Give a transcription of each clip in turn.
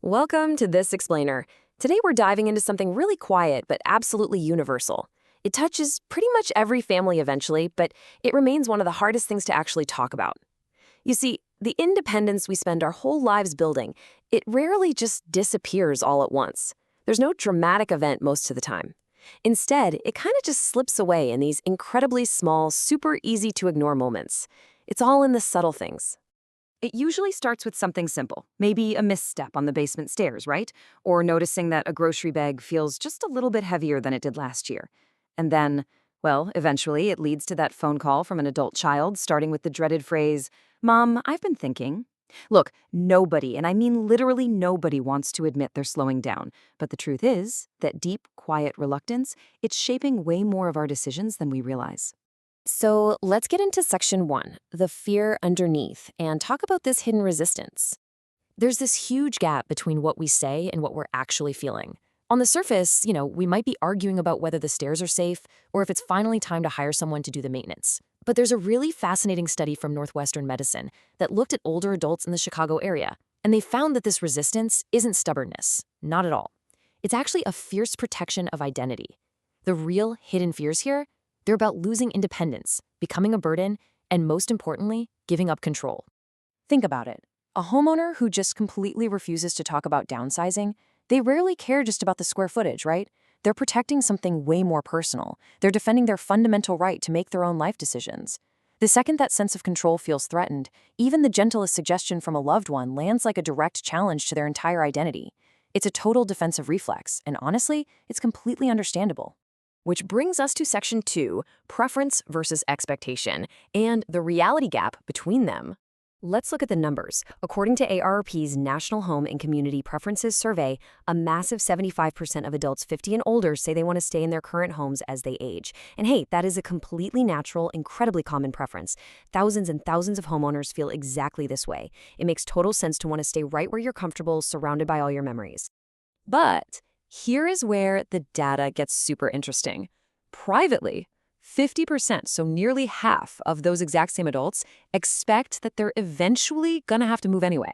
Welcome to This Explainer. Today we're diving into something really quiet but absolutely universal. It touches pretty much every family eventually, but it remains one of the hardest things to actually talk about. You see, the independence we spend our whole lives building, it rarely just disappears all at once. There's no dramatic event most of the time. Instead, it kind of just slips away in these incredibly small, super easy to ignore moments. It's all in the subtle things. It usually starts with something simple, maybe a misstep on the basement stairs, right? Or noticing that a grocery bag feels just a little bit heavier than it did last year. And then, well, eventually it leads to that phone call from an adult child, starting with the dreaded phrase, "Mom, I've been thinking." Look, nobody, and I mean literally nobody, wants to admit they're slowing down. But the truth is that deep, quiet reluctance, it's shaping way more of our decisions than we realize. So let's get into section 1, the fear underneath, and talk about this hidden resistance. There's this huge gap between what we say and what we're actually feeling. On the surface, we might be arguing about whether the stairs are safe or if it's finally time to hire someone to do the maintenance. But there's a really fascinating study from Northwestern Medicine that looked at older adults in the Chicago area, and they found that this resistance isn't stubbornness, not at all. It's actually a fierce protection of identity. The real hidden fears here, they're about losing independence, becoming a burden, and most importantly, giving up control. Think about it. A homeowner who just completely refuses to talk about downsizing, they rarely care just about the square footage, right? They're protecting something way more personal. They're defending their fundamental right to make their own life decisions. The second that sense of control feels threatened, even the gentlest suggestion from a loved one lands like a direct challenge to their entire identity. It's a total defensive reflex, and honestly, it's completely understandable. Which brings us to section 2, preference versus expectation, and the reality gap between them. Let's look at the numbers. According to AARP's National Home and Community Preferences Survey, a massive 75% of adults 50 and older say they want to stay in their current homes as they age. And hey, that is a completely natural, incredibly common preference. Thousands and thousands of homeowners feel exactly this way. It makes total sense to want to stay right where you're comfortable, surrounded by all your memories. But here is where the data gets super interesting. Privately, 50%, so nearly half of those exact same adults, expect that they're eventually going to have to move anyway.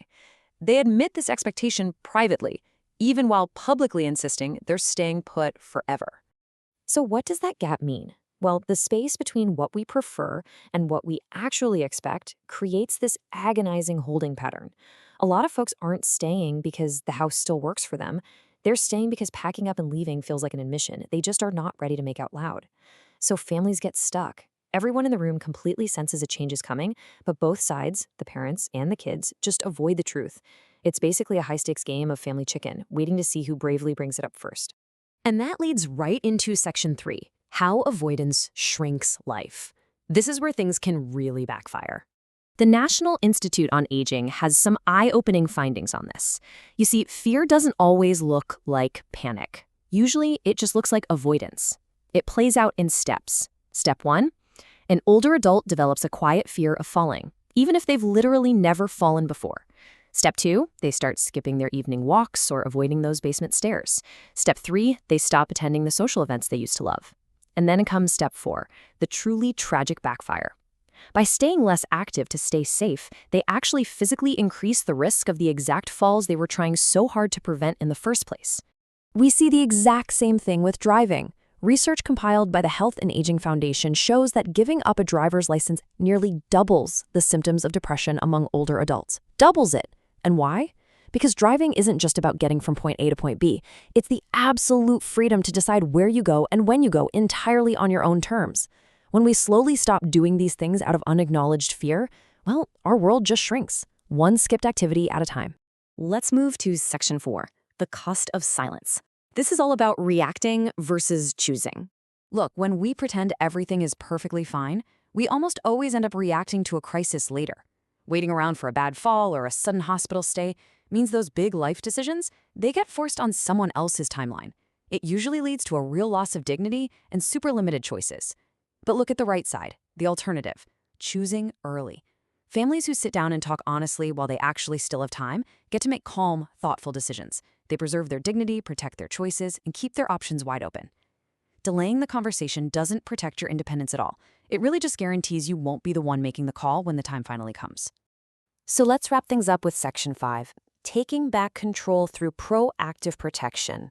They admit this expectation privately, even while publicly insisting they're staying put forever. So what does that gap mean? Well, the space between what we prefer and what we actually expect creates this agonizing holding pattern. A lot of folks aren't staying because the house still works for them. They're staying because packing up and leaving feels like an admission. They just are not ready to make out loud. So families get stuck. Everyone in the room completely senses a change is coming, but both sides, the parents and the kids, just avoid the truth. It's basically a high-stakes game of family chicken, waiting to see who bravely brings it up first. And that leads right into section 3, how avoidance shrinks life. This is where things can really backfire. The National Institute on Aging has some eye-opening findings on this. You see, fear doesn't always look like panic. Usually, it just looks like avoidance. It plays out in steps. Step 1, an older adult develops a quiet fear of falling, even if they've literally never fallen before. Step 2, they start skipping their evening walks or avoiding those basement stairs. Step 3, they stop attending the social events they used to love. And then comes step 4, the truly tragic backfire. By staying less active to stay safe, they actually physically increase the risk of the exact falls they were trying so hard to prevent in the first place. We see the exact same thing with driving. Research compiled by the Health and Aging Foundation shows that giving up a driver's license nearly doubles the symptoms of depression among older adults. Doubles it. And why? Because driving isn't just about getting from point A to point B. It's the absolute freedom to decide where you go and when you go entirely on your own terms. When we slowly stop doing these things out of unacknowledged fear, well, our world just shrinks, one skipped activity at a time. Let's move to section 4, the cost of silence. This is all about reacting versus choosing. Look, when we pretend everything is perfectly fine, we almost always end up reacting to a crisis later. Waiting around for a bad fall or a sudden hospital stay means those big life decisions, they get forced on someone else's timeline. It usually leads to a real loss of dignity and super limited choices. But look at the right side, the alternative, choosing early. Families who sit down and talk honestly while they actually still have time get to make calm, thoughtful decisions. They preserve their dignity, protect their choices, and keep their options wide open. Delaying the conversation doesn't protect your independence at all. It really just guarantees you won't be the one making the call when the time finally comes. So let's wrap things up with section 5, taking back control through proactive protection.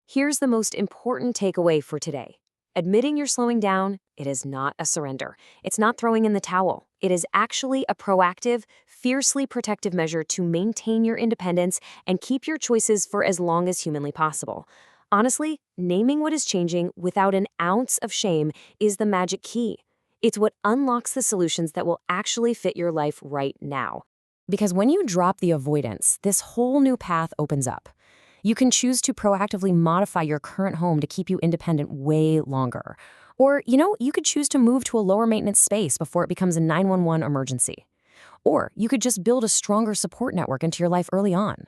Here's the most important takeaway for today. Admitting you're slowing down, it is not a surrender. It's not throwing in the towel. It is actually a proactive, fiercely protective measure to maintain your independence and keep your choices for as long as humanly possible. Honestly, naming what is changing without an ounce of shame is the magic key. It's what unlocks the solutions that will actually fit your life right now. Because when you drop the avoidance, this whole new path opens up. You can choose to proactively modify your current home to keep you independent way longer. Or, you could choose to move to a lower maintenance space before it becomes a 911 emergency. Or you could just build a stronger support network into your life early on.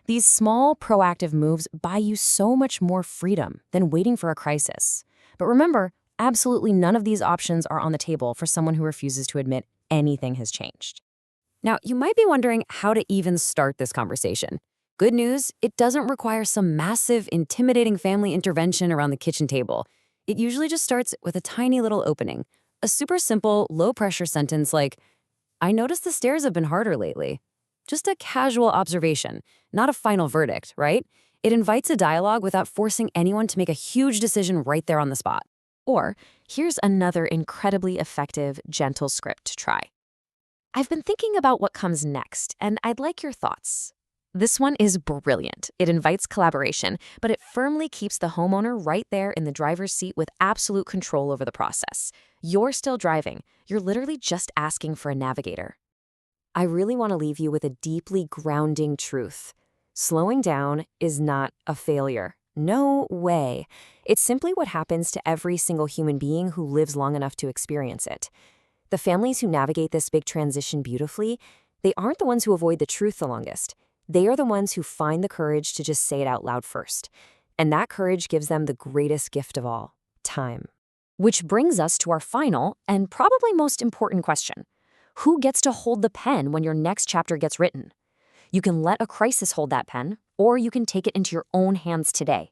These small, proactive moves buy you so much more freedom than waiting for a crisis. But remember, absolutely none of these options are on the table for someone who refuses to admit anything has changed. Now, you might be wondering how to even start this conversation. Good news, it doesn't require some massive, intimidating family intervention around the kitchen table. It usually just starts with a tiny little opening. A super simple, low-pressure sentence like, "I noticed the stairs have been harder lately." Just a casual observation, not a final verdict, right? It invites a dialogue without forcing anyone to make a huge decision right there on the spot. Or, here's another incredibly effective, gentle script to try. "I've been thinking about what comes next, and I'd like your thoughts." This one is brilliant. It invites collaboration, but it firmly keeps the homeowner right there in the driver's seat with absolute control over the process. You're still driving. You're literally just asking for a navigator. I really want to leave you with a deeply grounding truth. Slowing down is not a failure. No way. It's simply what happens to every single human being who lives long enough to experience it. The families who navigate this big transition beautifully, they aren't the ones who avoid the truth the longest. They are the ones who find the courage to just say it out loud first. And that courage gives them the greatest gift of all, time. Which brings us to our final and probably most important question. Who gets to hold the pen when your next chapter gets written? You can let a crisis hold that pen, or you can take it into your own hands today.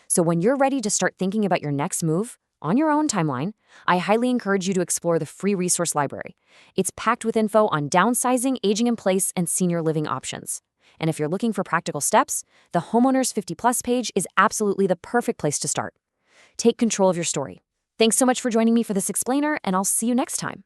So when you're ready to start thinking about your next move, on your own timeline, I highly encourage you to explore the free resource library. It's packed with info on downsizing, aging in place, and senior living options. And if you're looking for practical steps, the Homeowners 50 Plus page is absolutely the perfect place to start. Take control of your story. Thanks so much for joining me for this explainer, and I'll see you next time.